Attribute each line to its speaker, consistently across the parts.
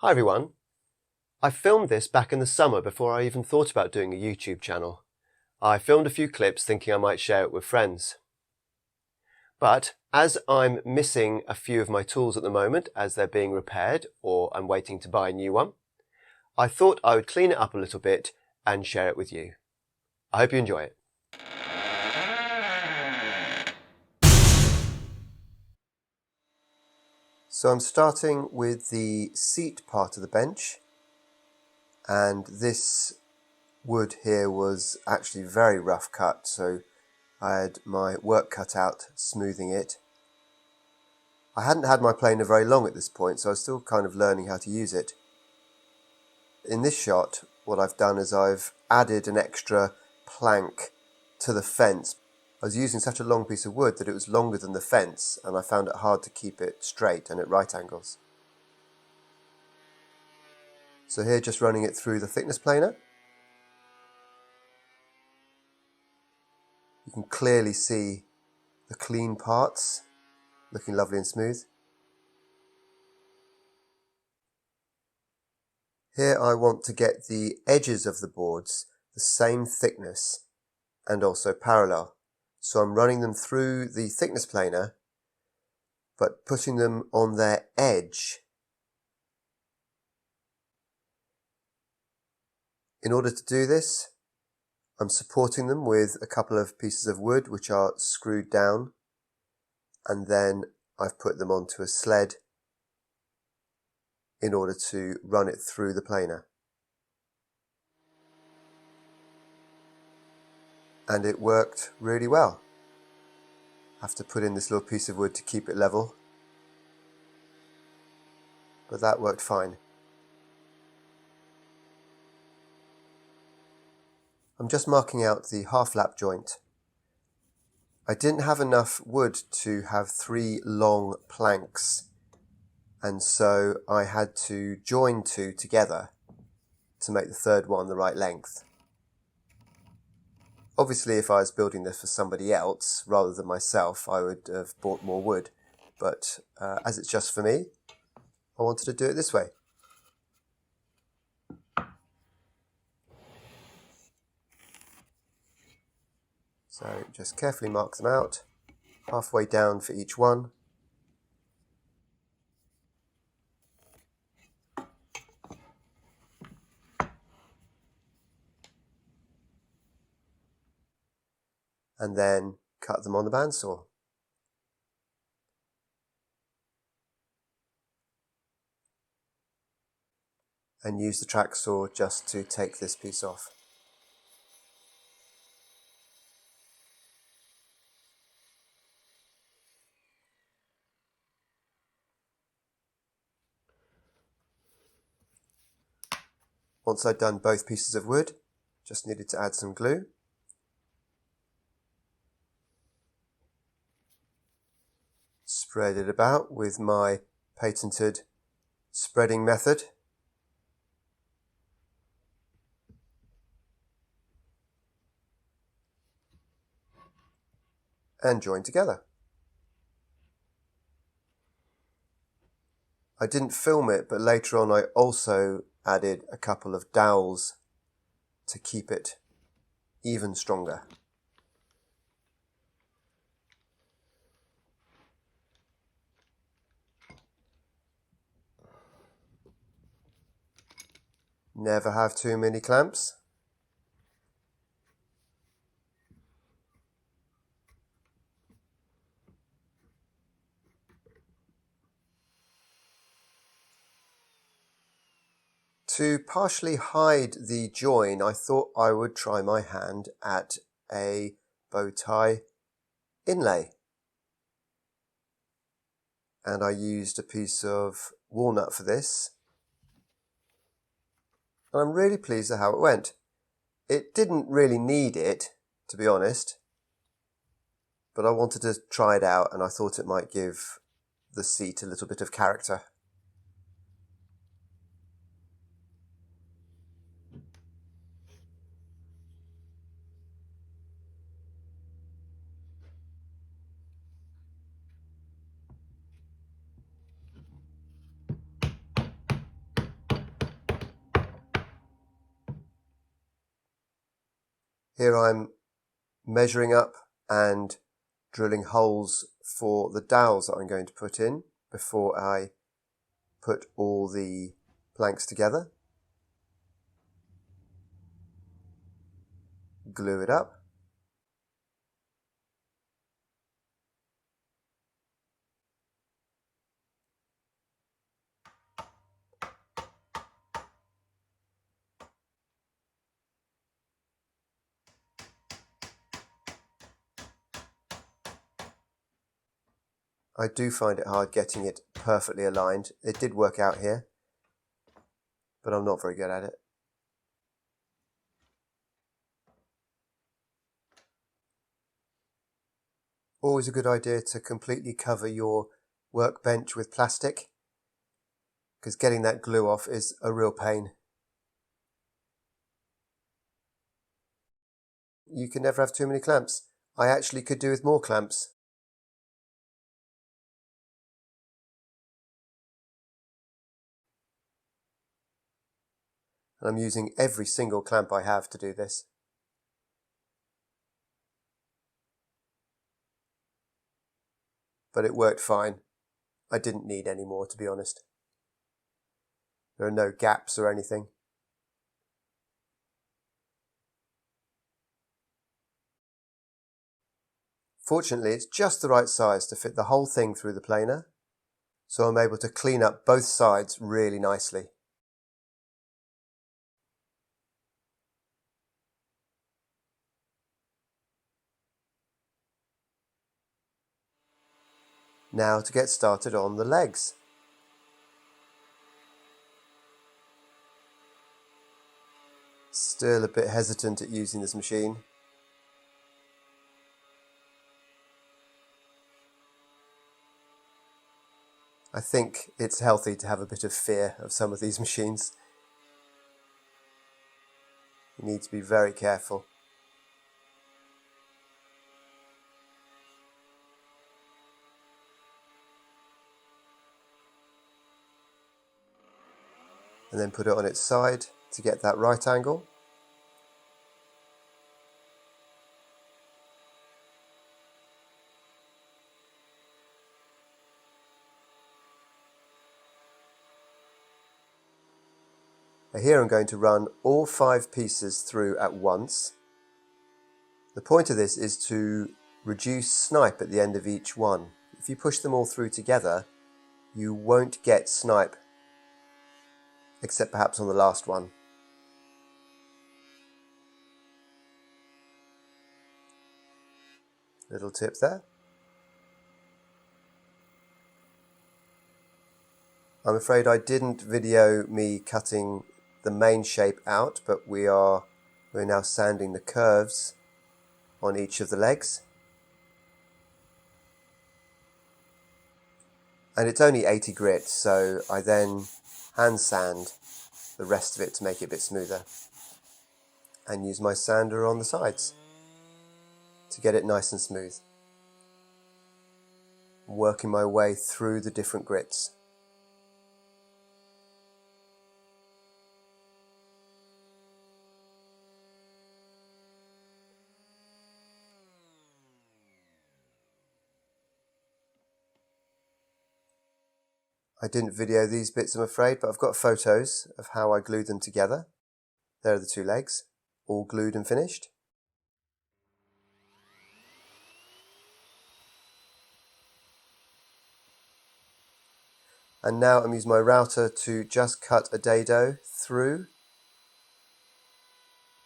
Speaker 1: Hi everyone. I filmed this back in the summer before I even thought about doing a YouTube channel. I filmed a few clips thinking I might share it with friends. But as I'm missing a few of my tools at the moment as they're being repaired or I'm waiting to buy a new one, I thought I would clean it up a little bit and share it with you. I hope you enjoy it. So I'm starting with the seat part of the bench, and this wood here was actually very rough cut, so I had my work cut out smoothing it. I hadn't had my planer very long at this point, so I was still kind of learning how to use it. In this shot, what I've done is I've added an extra plank to the fence. I was using such a long piece of wood that it was longer than the fence, and I found it hard to keep it straight and at right angles. So here, just running it through the thickness planer. You can clearly see the clean parts, looking lovely and smooth. Here I want to get the edges of the boards the same thickness and also parallel. So I'm running them through the thickness planer, but putting them on their edge. In order to do this, I'm supporting them with a couple of pieces of wood which are screwed down, and then I've put them onto a sled in order to run it through the planer. And it worked really well. I have to put in this little piece of wood to keep it level, but that worked fine. I'm just marking out the half lap joint. I didn't have enough wood to have 3 long planks, and so I had to join 2 together to make the third one the right length. Obviously, if I was building this for somebody else rather than myself, I would have bought more wood, but as it's just for me, I wanted to do it this way. So just carefully mark them out, halfway down for each one. And then cut them on the bandsaw. And use the track saw just to take this piece off. Once I'd done both pieces of wood, just needed to add some glue. Spread it about with my patented spreading method. And join together. I didn't film it, but later on I also added a couple of dowels to keep it even stronger. Never have too many clamps. To partially hide the join, I thought I would try my hand at a bow tie inlay. And I used a piece of walnut for this. And I'm really pleased at how it went. It didn't really need it, to be honest, but I wanted to try it out and I thought it might give the seat a little bit of character. Here I'm measuring up and drilling holes for the dowels that I'm going to put in before I put all the planks together. Glue it up. I do find it hard getting it perfectly aligned. It did work out here, but I'm not very good at it. Always a good idea to completely cover your workbench with plastic, because getting that glue off is a real pain. You can never have too many clamps. I actually could do with more clamps. And I'm using every single clamp I have to do this. But it worked fine. I didn't need any more, to be honest. There are no gaps or anything. Fortunately, it's just the right size to fit the whole thing through the planer, so I'm able to clean up both sides really nicely. Now to get started on the legs. Still a bit hesitant at using this machine. I think it's healthy to have a bit of fear of some of these machines. You need to be very careful. And then put it on its side to get that right angle. Now here I'm going to run all 5 pieces through at once. The point of this is to reduce snipe at the end of each one. If you push them all through together, you won't get snipe, except perhaps on the last one. Little tip there. I'm afraid I didn't video me cutting the main shape out, but we're now sanding the curves on each of the legs. And it's only 80 grit, so I then hand sand the rest of it to make it a bit smoother, and use my sander on the sides to get it nice and smooth. Working my way through the different grits. I didn't video these bits, I'm afraid, but I've got photos of how I glued them together. There are the 2 legs, all glued and finished. And now I'm using my router to just cut a dado through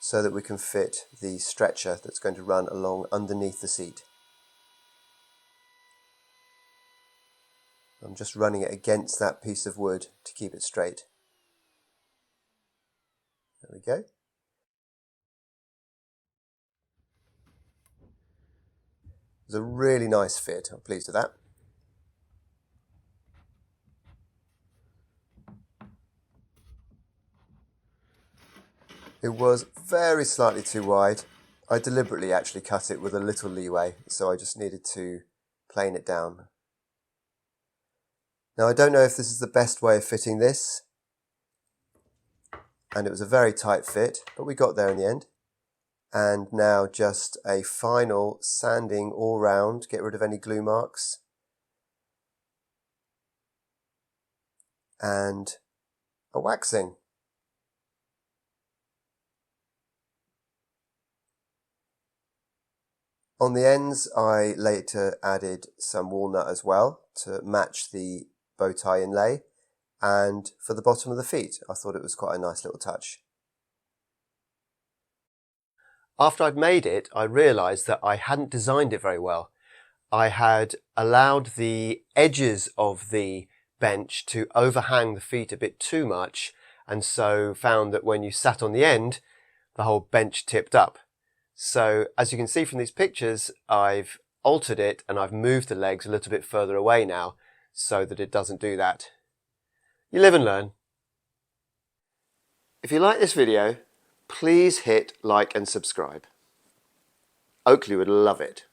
Speaker 1: so that we can fit the stretcher that's going to run along underneath the seat. I'm just running it against that piece of wood to keep it straight. There we go. It's a really nice fit, I'm pleased with that. It was very slightly too wide. I deliberately actually cut it with a little leeway, so I just needed to plane it down. Now I don't know if this is the best way of fitting this, and it was a very tight fit, but we got there in the end. And now just a final sanding all round, get rid of any glue marks. And a waxing. On the ends, I later added some walnut as well to match the bow tie inlay. And for the bottom of the feet, I thought it was quite a nice little touch. After I'd made it, I realised that I hadn't designed it very well. I had allowed the edges of the bench to overhang the feet a bit too much, and so found that when you sat on the end, the whole bench tipped up. So as you can see from these pictures, I've altered it and I've moved the legs a little bit further away now so that it doesn't do that. You live and learn. If you like this video, please hit like and subscribe. Oakley would love it.